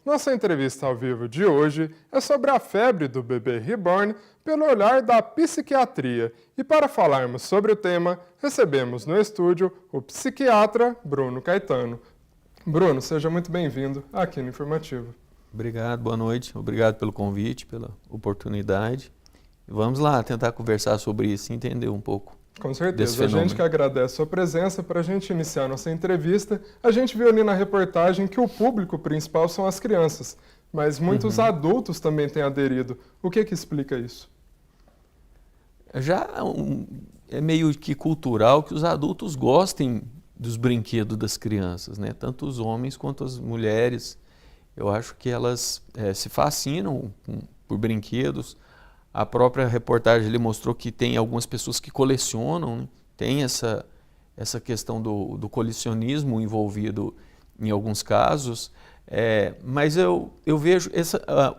Nossa entrevista ao vivo de hoje é sobre a febre do bebê reborn pelo olhar da psiquiatria. E para falarmos sobre o tema, recebemos no estúdio o psiquiatra Bruno Caetano. Bruno, seja muito bem-vindo aqui no Informativo. Obrigado, boa noite. Obrigado pelo convite, pela oportunidade. Vamos lá tentar conversar sobre isso e entender um pouco. Com certeza. A gente que agradece a sua presença. Para a gente iniciar nossa entrevista, a gente viu ali na reportagem que o público principal são as crianças, mas muitos adultos também têm aderido. O que explica isso? É meio que cultural que os adultos gostem dos brinquedos das crianças, né? Tanto os homens quanto as mulheres. Eu acho que elas se fascinam por brinquedos. A própria reportagem ali mostrou que tem algumas pessoas que colecionam, né? Tem essa questão do colecionismo envolvido em alguns casos, mas eu vejo,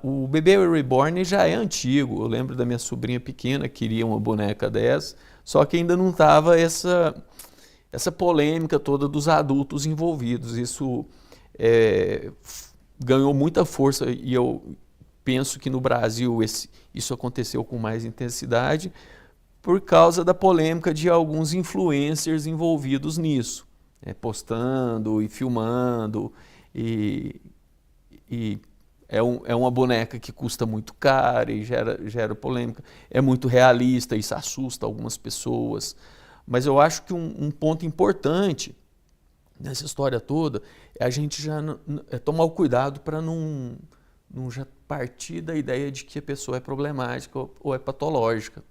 o bebê reborn já é antigo. Eu lembro da minha sobrinha pequena que queria uma boneca dessa, só que ainda não estava essa polêmica toda dos adultos envolvidos. Isso ganhou muita força e eu penso que no Brasil isso aconteceu com mais intensidade por causa da polêmica de alguns influencers envolvidos nisso, postando e filmando, e é uma boneca que custa muito cara e gera polêmica, é muito realista, isso assusta algumas pessoas, mas eu acho que um ponto importante nessa história toda é a gente já tomar o cuidado para não já partir da ideia de que a pessoa é problemática ou é patológica.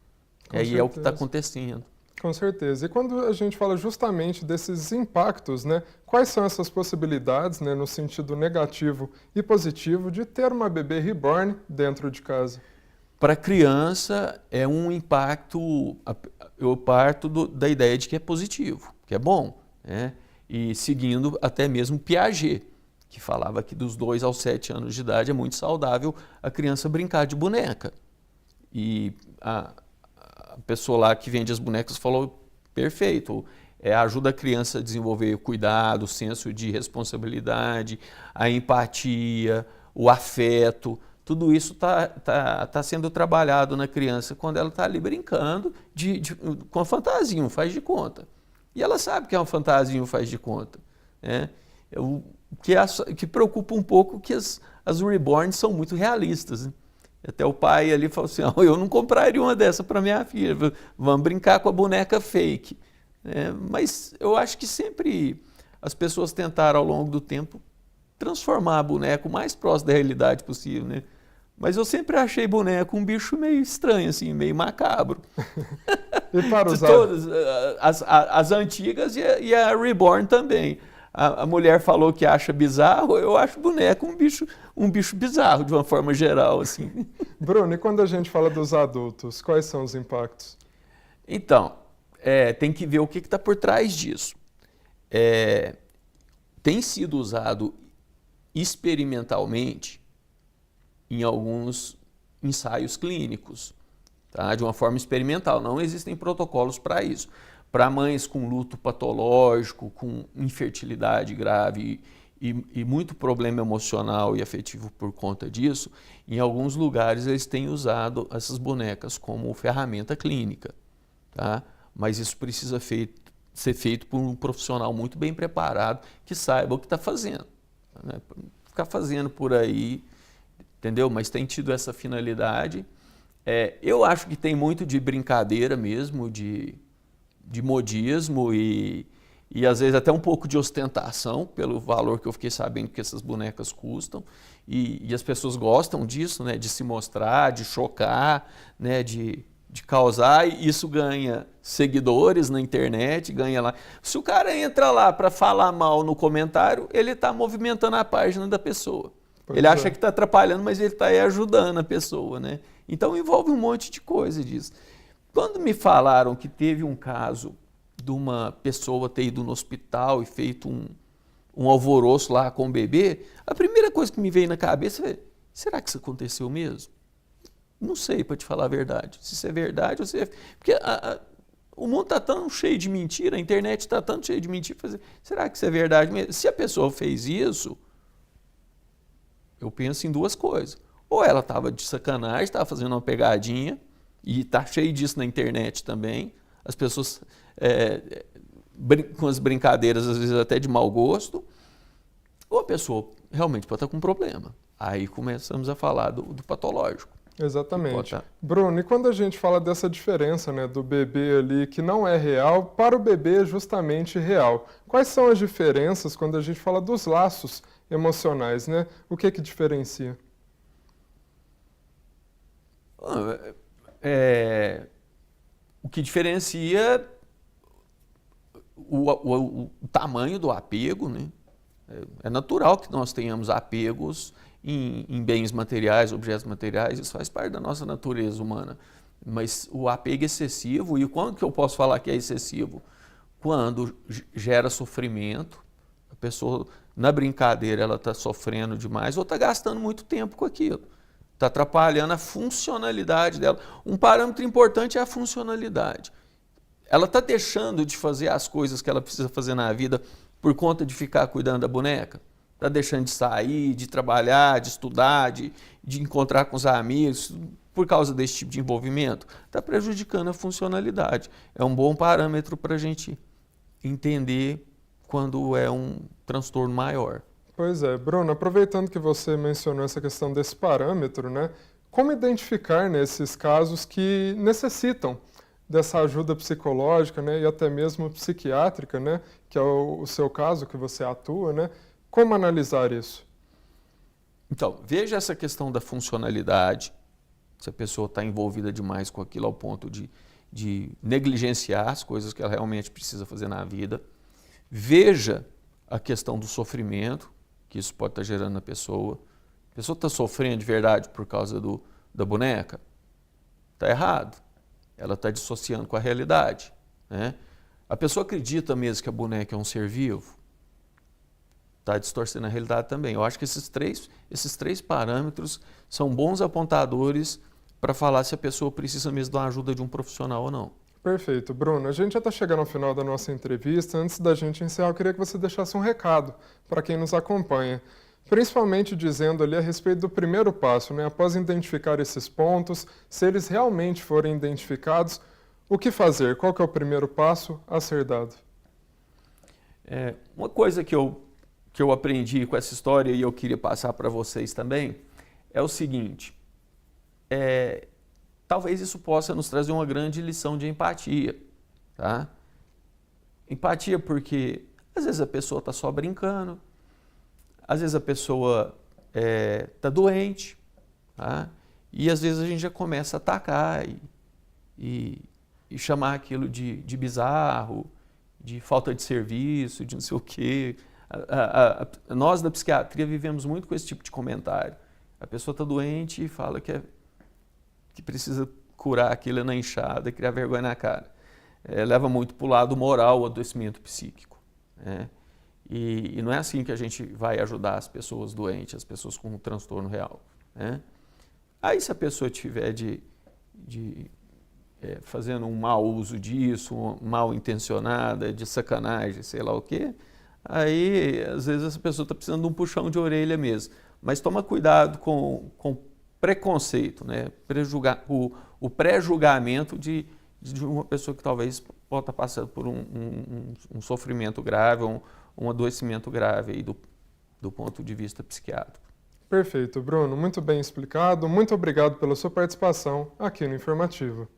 E é o que está acontecendo. Com certeza. E quando a gente fala justamente desses impactos, né, quais são essas possibilidades, né, no sentido negativo e positivo, de ter uma bebê reborn dentro de casa? Para a criança é um impacto, eu parto da ideia de que é positivo, que é bom, né? E seguindo até mesmo Piaget, que falava que dos 2 aos 7 anos de idade é muito saudável a criança brincar de boneca. E a pessoa lá que vende as bonecas falou, perfeito, ajuda a criança a desenvolver o cuidado, o senso de responsabilidade, a empatia, o afeto. Tudo isso tá sendo trabalhado na criança quando ela está ali brincando com a fantasia, um faz de conta. E ela sabe que é uma fantasia, um faz de conta, né? Que preocupa um pouco que as reborns são muito realistas, né? Até o pai ali falou assim, eu não compraria uma dessa para minha filha, vamos brincar com a boneca fake. Mas eu acho que sempre as pessoas tentaram ao longo do tempo transformar a boneca o mais próximo da realidade possível, né? Mas eu sempre achei boneco um bicho meio estranho, assim, meio macabro. E para usar? Todas, as antigas e a reborn também. A mulher falou que acha bizarro, eu acho boneco um bicho bizarro, de uma forma geral, assim. Bruno, e quando a gente fala dos adultos, quais são os impactos? Então, tem que ver o que está por trás disso. Tem sido usado experimentalmente em alguns ensaios clínicos, tá? De uma forma experimental, não existem protocolos para isso. Para mães com luto patológico, com infertilidade grave e muito problema emocional e afetivo por conta disso, em alguns lugares eles têm usado essas bonecas como ferramenta clínica, tá? Mas isso precisa ser feito por um profissional muito bem preparado que saiba o que está fazendo, né? Ficar fazendo por aí, entendeu? Mas tem tido essa finalidade. Eu acho que tem muito de brincadeira mesmo, de modismo e às vezes até um pouco de ostentação pelo valor que eu fiquei sabendo que essas bonecas custam, e as pessoas gostam disso, né, de se mostrar, de chocar, né, de causar, e isso ganha seguidores na internet, ganha lá. Se o cara entra lá para falar mal no comentário, ele está movimentando a página da pessoa. Ele acha que está atrapalhando, mas ele está aí ajudando a pessoa, né? Então envolve um monte de coisa disso. Quando me falaram que teve um caso de uma pessoa ter ido no hospital e feito um alvoroço lá com o bebê, a primeira coisa que me veio na cabeça é, será que isso aconteceu mesmo? Não sei, para te falar a verdade. Se isso é verdade ou se é... Porque o mundo está tão cheio de mentira, a internet está tão cheia de mentira. Será que isso é verdade mesmo? Se a pessoa fez isso, eu penso em duas coisas. Ou ela estava de sacanagem, estava fazendo uma pegadinha, e está cheio disso na internet também, as pessoas com as brincadeiras, às vezes até de mau gosto, ou a pessoa realmente pode estar com um problema. Aí começamos a falar do patológico. Exatamente. Bruno, e quando a gente fala dessa diferença, né, do bebê ali que não é real para o bebê justamente real, quais são as diferenças quando a gente fala dos laços emocionais, né? O que diferencia? O que diferencia o tamanho do apego, né? É natural que nós tenhamos apegos em bens materiais, objetos materiais, isso faz parte da nossa natureza humana. Mas o apego excessivo, e quando que eu posso falar que é excessivo? Quando gera sofrimento, a pessoa na brincadeira ela está sofrendo demais ou está gastando muito tempo com aquilo. Está atrapalhando a funcionalidade dela. Um parâmetro importante é a funcionalidade. Ela está deixando de fazer as coisas que ela precisa fazer na vida por conta de ficar cuidando da boneca? Está deixando de sair, de trabalhar, de estudar, de encontrar com os amigos, por causa desse tipo de envolvimento? Está prejudicando a funcionalidade. É um bom parâmetro para a gente entender quando é um transtorno maior. Pois é, Bruno, aproveitando que você mencionou essa questão desse parâmetro, né? Como identificar nesses casos que necessitam dessa ajuda psicológica, né, e até mesmo psiquiátrica, né, que é o seu caso que você atua, né? Como analisar isso? Então, veja essa questão da funcionalidade, se a pessoa está envolvida demais com aquilo ao ponto de negligenciar as coisas que ela realmente precisa fazer na vida. Veja a questão do sofrimento que isso pode estar gerando na pessoa. A pessoa está sofrendo de verdade por causa da boneca? Está errado. Ela está dissociando com a realidade, né? A pessoa acredita mesmo que a boneca é um ser vivo? Está distorcendo a realidade também. Eu acho que esses três parâmetros são bons apontadores para falar se a pessoa precisa mesmo da ajuda de um profissional ou não. Perfeito. Bruno, a gente já está chegando ao final da nossa entrevista. Antes da gente encerrar, eu queria que você deixasse um recado para quem nos acompanha, principalmente dizendo ali a respeito do primeiro passo, né? Após identificar esses pontos, se eles realmente forem identificados, o que fazer? Qual que é o primeiro passo a ser dado? Uma coisa que eu aprendi com essa história e eu queria passar para vocês também é o seguinte: talvez isso possa nos trazer uma grande lição de empatia, tá? Empatia porque às vezes a pessoa está só brincando, às vezes a pessoa está doente, tá? E às vezes a gente já começa a atacar e chamar aquilo de bizarro, de falta de serviço, de não sei o quê. Nós da psiquiatria vivemos muito com esse tipo de comentário. A pessoa está doente e fala que precisa curar aquilo na enxada, criar vergonha na cara. Leva muito para o lado moral o adoecimento psíquico, né? E não é assim que a gente vai ajudar as pessoas doentes, as pessoas com um transtorno real, né? Aí se a pessoa tiver fazendo um mau uso disso, mal intencionada, de sacanagem, sei lá o quê, aí às vezes essa pessoa está precisando de um puxão de orelha mesmo. Mas toma cuidado com preconceito, né? O pré-julgamento de uma pessoa que talvez possa estar passando por um sofrimento grave, um adoecimento grave aí do ponto de vista psiquiátrico. Perfeito, Bruno. Muito bem explicado. Muito obrigado pela sua participação aqui no Informativo.